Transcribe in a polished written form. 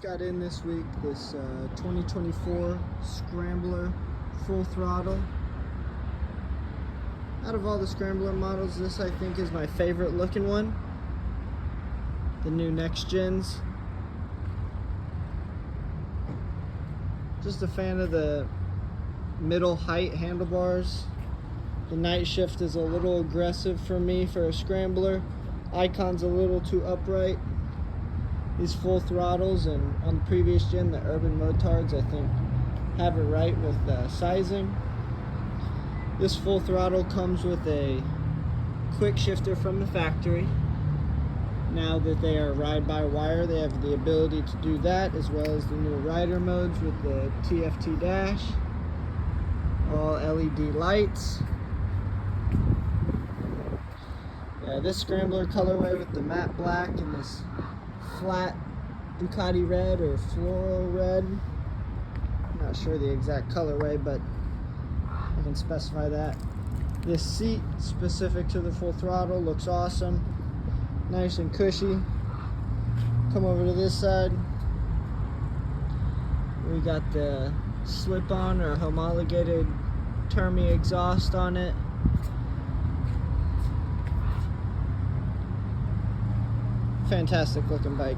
got in this week this 2024 Scrambler full throttle. Out of all the Scrambler models, this I think is my favorite looking one. The new next gens. Just a fan of the middle height handlebars. The night shift is a little aggressive for me for a Scrambler. Icon's a little too upright. These full throttles, and on the previous gen, the Urban Motards, I think, have it right with sizing. This full throttle comes with a quick shifter from the factory. Now that they are ride-by-wire, they have the ability to do that, as well as the new rider modes with the TFT dash, all LED lights. Yeah, this Scrambler colorway with the matte black and this flat Ducati red or floral red. I'm not sure the exact colorway, but I can specify that. This seat, specific to the full throttle, looks awesome. Nice and cushy. Come over to this side. We got the slip-on or homologated termi exhaust on it. Fantastic looking bike.